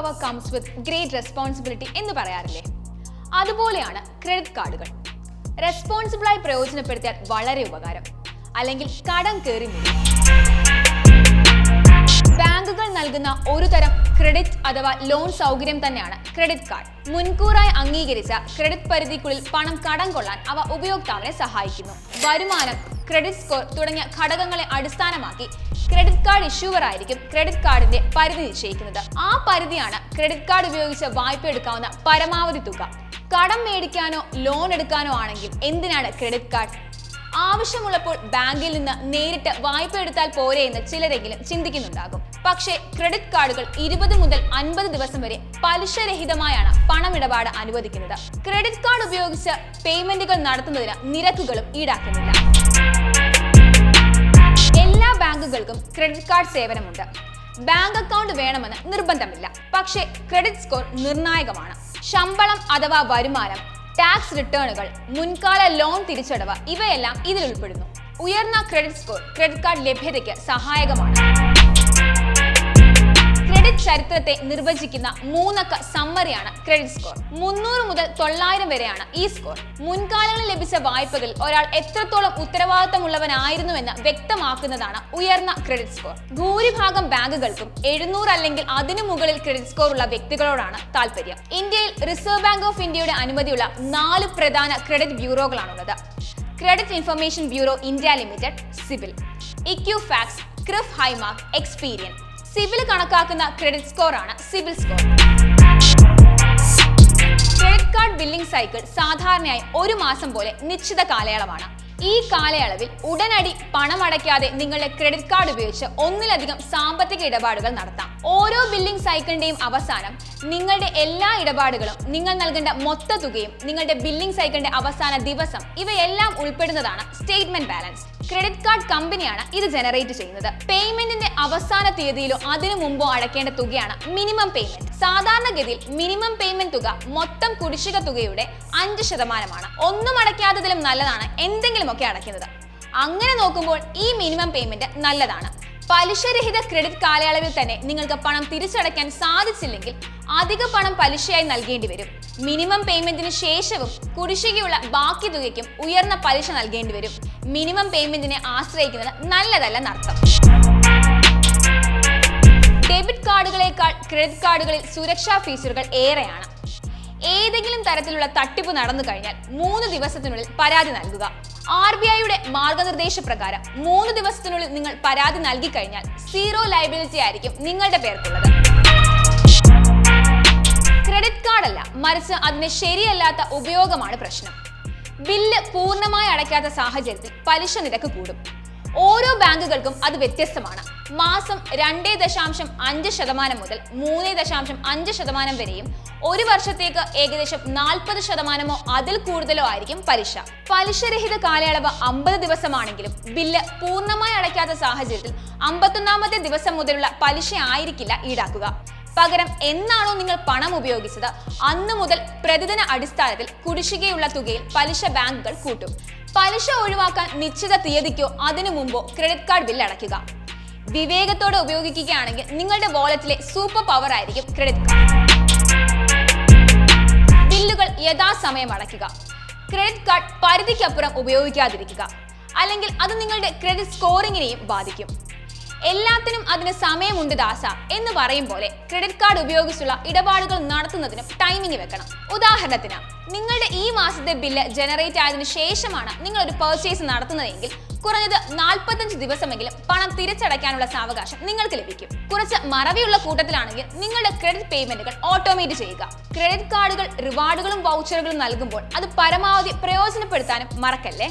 Power comes with great responsibility എന്ന് പറയാറില്ലേ? അതുപോലെയാണ് ക്രെഡിറ്റ് കാർഡുകൾ. റെസ്പോൺസിബിളായി പ്രയോജനപ്പെടുത്തിയാൽ വളരെ ഉപകാരം, അല്ലെങ്കിൽ കടം കയറി മുഴുകും. ബാങ്കുകൾ നൽകുന്ന ഒരു തരം ക്രെഡിറ്റ് അഥവാ ലോൺ സൗകര്യം തന്നെയാണ് ക്രെഡിറ്റ് കാർഡ്. മുൻകൂറായി അംഗീകരിച്ച ക്രെഡിറ്റ് പരിധിക്കുള്ളിൽ പണം കടം കൊള്ളാൻ അവ ഉപയോക്താവിനെ സഹായിക്കുന്നു. വരുമാനം, ക്രെഡിറ്റ് സ്കോർ തുടങ്ങിയ ഘടകങ്ങളെ അടിസ്ഥാനമാക്കി ക്രെഡിറ്റ് കാർഡ് ഇഷ്യൂവർ ആയിരിക്കും ക്രെഡിറ്റ് കാർഡിന്റെ പരിധി നിശ്ചയിക്കുന്നത്. ആ പരിധിയാണ് ക്രെഡിറ്റ് കാർഡ് ഉപയോഗിച്ച് വായ്പ എടുക്കാവുന്ന പരമാവധി തുക. കടം മേടിക്കാനോ ലോൺ എടുക്കാനോ ആണെങ്കിൽ എന്തിനാണ് ക്രെഡിറ്റ് കാർഡ്? ആവശ്യമുള്ളപ്പോൾ ബാങ്കിൽ നിന്ന് നേരിട്ട് വായ്പ എടുത്താൽ പോരെ എന്ന് ചിലരെങ്കിലും ചിന്തിക്കുന്നുണ്ടാകും. പക്ഷേ ക്രെഡിറ്റ് കാർഡുകൾ 20 മുതൽ 50 ദിവസം വരെ പലിശരഹിതമായാണ് പണമിടപാട് അനുവദിക്കുന്നത്. ക്രെഡിറ്റ് കാർഡ് ഉപയോഗിച്ച് പേയ്മെന്റുകൾ നടത്തുന്നതിന് നിരക്കുകളും ഈടാക്കുന്നില്ല. എല്ലാ ബാങ്കുകൾക്കും ക്രെഡിറ്റ് കാർഡ് സേവനമുണ്ട്. ബാങ്ക് അക്കൗണ്ട് വേണമെന്ന് നിർബന്ധമില്ല. പക്ഷേ ക്രെഡിറ്റ് സ്കോർ നിർണായകമാണ്. ശമ്പളം അഥവാ വരുമാനം, ടാക്സ് റിട്ടേണുകൾ, മുൻകാല ലോൺ തിരിച്ചടവ് ഇവയെല്ലാം ഇതിൽ ഉൾപ്പെടുന്നു. ഉയർന്ന ക്രെഡിറ്റ് സ്കോർ ക്രെഡിറ്റ് കാർഡ് ലഭ്യതയ്ക്ക് സഹായകമാണ്. ക്രെഡിറ്റ് ചരിത്രത്തെ നിർവചിക്കുന്ന 3 അക്ക സമ്മറിയാണ് ക്രെഡിറ്റ് സ്കോർ. 300 മുതൽ 900 വരെയാണ് ഈ സ്കോർ. മുൻകാലങ്ങളിൽ ലഭിച്ച വായ്പകളിൽ ഒരാൾ എത്രത്തോളം ഉത്തരവാദിത്തമുള്ളവനായിരുന്നുവെന്ന് വ്യക്തമാക്കുന്നതാണ് ഉയർന്ന ക്രെഡിറ്റ് സ്കോർ. ഭൂരിഭാഗം ബാങ്കുകൾക്കും 700 അല്ലെങ്കിൽ അതിനു മുകളിൽ ക്രെഡിറ്റ് സ്കോർ ഉള്ള വ്യക്തികളോടാണ് താല്പര്യം. ഇന്ത്യയിൽ റിസർവ് ബാങ്ക് ഓഫ് ഇന്ത്യയുടെ അനുമതിയുള്ള 4 പ്രധാന ക്രെഡിറ്റ് ബ്യൂറോകളാണുള്ളത്. Credit information bureau India limited CIBIL, Equifax, CRIF Highmark, Experian. CIBIL കണക്കാക്കുന്ന ക്രെഡിറ്റ് സ്കോർ ആണ് CIBIL score. Credit card billing cycle സാധാരണയായി 1 മാസം പോലെ നിശ്ചിത കാലയളവാണ്. ഈ കാലയളവിൽ ഉടനടി പണമടയ്ക്കാതെ നിങ്ങളുടെ ക്രെഡിറ്റ് കാർഡ് ഉപയോഗിച്ച് ഒന്നിലധികം സാമ്പത്തിക ഇടപാടുകൾ നടത്താം. ഓരോ ബില്ലിംഗ് സൈക്കിളിന്റെയും അവസാനം നിങ്ങളുടെ എല്ലാ ഇടപാടുകളും, നിങ്ങൾ നൽകേണ്ട മൊത്ത തുകയും, നിങ്ങളുടെ ബില്ലിംഗ് സൈക്കിളിന്റെ അവസാന ദിവസം ഇവയെല്ലാം ഉൾപ്പെടുന്നതാണ് സ്റ്റേറ്റ്മെന്റ് ബാലൻസ്. ക്രെഡിറ്റ് കാർഡ് കമ്പനിയാണ് ഇത് ജനറേറ്റ് ചെയ്യുന്നത്. പേയ്മെന്റിന്റെ അവസാന തീയതിയിലോ അതിനു മുമ്പോ അടയ്ക്കേണ്ട തുകയാണ് മിനിമം പേയ്മെന്റ്. സാധാരണഗതിയിൽ മിനിമം പേയ്മെന്റ് തുക മൊത്തം കുടിശ്ശിക തുകയുടെ 5%. ഒന്നും അടയ്ക്കാത്തതിലും നല്ലതാണ് എന്തെങ്കിലുമൊക്കെ അടയ്ക്കുന്നത്. അങ്ങനെ നോക്കുമ്പോൾ ഈ മിനിമം പേയ്മെന്റ് നല്ലതാണ്. പലിശരഹിത ക്രെഡിറ്റ് കാലയളവിൽ തന്നെ നിങ്ങൾക്ക് പണം തിരിച്ചടയ്ക്കാൻ സാധിച്ചില്ലെങ്കിൽ അധിക പണം പലിശയായി നൽകേണ്ടി വരും. മിനിമം പേയ്മെന്റിന് ശേഷവും കുടിശ്ശികയുള്ള ബാക്കി തുകയ്ക്കും ഉയർന്ന പലിശ നൽകേണ്ടി വരും. മിനിമം പേയ്മെന്റിനെ ആശ്രയിക്കുന്നത് നല്ലതല്ലെന്നർത്ഥം. ഡെബിറ്റ് കാർഡുകളേക്കാൾ ക്രെഡിറ്റ് കാർഡുകളിൽ സുരക്ഷാ ഫീച്ചറുകൾ ഏറെയാണ്. ഏതെങ്കിലും തരത്തിലുള്ള തട്ടിപ്പ് നടന്നു കഴിഞ്ഞാൽ 3 ദിവസത്തിനുള്ളിൽ പരാതി നൽകുക. RBIയുടെ മാർഗനിർദ്ദേശപ്രകാരം 3 ദിവസത്തിനുള്ളിൽ നിങ്ങൾ പരാതി നൽകി കഴിഞ്ഞാൽ 0 ലയബിലിറ്റി ആയിരിക്കും നിങ്ങളുടെ പേർക്കുള്ളത്. ക്രെഡിറ്റ് കാർഡ് അല്ല, മറിച്ച് അതിന്റെ ശരിയല്ലാത്ത ഉപയോഗമാണ് പ്രശ്നം. ബില്ല് പൂർണ്ണമായി അടയ്ക്കാത്ത സാഹചര്യത്തിൽ പലിശ നിരക്ക് കൂടും. ഓരോ ബാങ്കുകൾക്കും അത് വ്യത്യസ്തമാണ്. മാസം 2.5% മുതൽ 3.5% വരെയും 1 വർഷത്തേക്ക് ഏകദേശം 40%മോ അതിൽ കൂടുതലോ ആയിരിക്കും പലിശ. പലിശരഹിത കാലയളവ് 50 ദിവസമാണെങ്കിലും ബില്ല് പൂർണ്ണമായി അടയ്ക്കാത്ത സാഹചര്യത്തിൽ 51ാമത്തെ ദിവസം മുതലുള്ള പലിശ ആയിരിക്കില്ല ഈടാക്കുക. പകരം എന്നാണോ നിങ്ങൾ പണം ഉപയോഗിച്ചത് അന്ന് മുതൽ പ്രതിദിന അടിസ്ഥാനത്തിൽ കുടിശ്ശികയുള്ള തുകയിൽ പലിശ ബാങ്കുകൾ കൂട്ടും. പലിശ ഒഴിവാക്കാൻ നിശ്ചിത തീയതിക്കോ അതിനു മുമ്പോ ക്രെഡിറ്റ് കാർഡ് ബില്ല് അടയ്ക്കുക. വിവേകത്തോടെ ഉപയോഗിക്കുകയാണെങ്കിൽ നിങ്ങളുടെ വാലറ്റിലെ സൂപ്പർ പവർ ആയിരിക്കും ക്രെഡിറ്റ് കാർഡ്. ബില്ലുകൾ യഥാസമയം അടയ്ക്കുക. ക്രെഡിറ്റ് കാർഡ് പരിധിക്കപ്പുറം ഉപയോഗിക്കാതിരിക്കുക, അല്ലെങ്കിൽ അത് നിങ്ങളുടെ ക്രെഡിറ്റ് സ്കോറിങ്ങിനെയും ബാധിക്കും. എല്ലാത്തിനും അതിന് സമയമുണ്ട് ദാസ എന്ന് പറയും പോലെ ക്രെഡിറ്റ് കാർഡ് ഉപയോഗിച്ചുള്ള ഇടപാടുകൾ നടത്തുന്നതിനും ടൈമിംഗ് വെക്കണം. ഉദാഹരണത്തിന്, നിങ്ങളുടെ ഈ മാസത്തെ ബില്ല് ജനറേറ്റ് ആയതിനു ശേഷമാണ് നിങ്ങൾ ഒരു പർച്ചേസ് നടത്തുന്നതെങ്കിൽ കുറഞ്ഞത് 45 ദിവസമെങ്കിലും പണം തിരിച്ചടയ്ക്കാനുള്ള സാവകാശം നിങ്ങൾക്ക് ലഭിക്കും. കുറച്ച് മറവിയുള്ള കൂട്ടത്തിലാണെങ്കിൽ നിങ്ങളുടെ ക്രെഡിറ്റ് പേയ്മെന്റുകൾ ഓട്ടോമേറ്റ് ചെയ്യുക. ക്രെഡിറ്റ് കാർഡുകൾ റിവാർഡുകളും വൗച്ചറുകളും നൽകുമ്പോൾ അത് പരമാവധി പ്രയോജനപ്പെടുത്താനും മറക്കല്ലേ.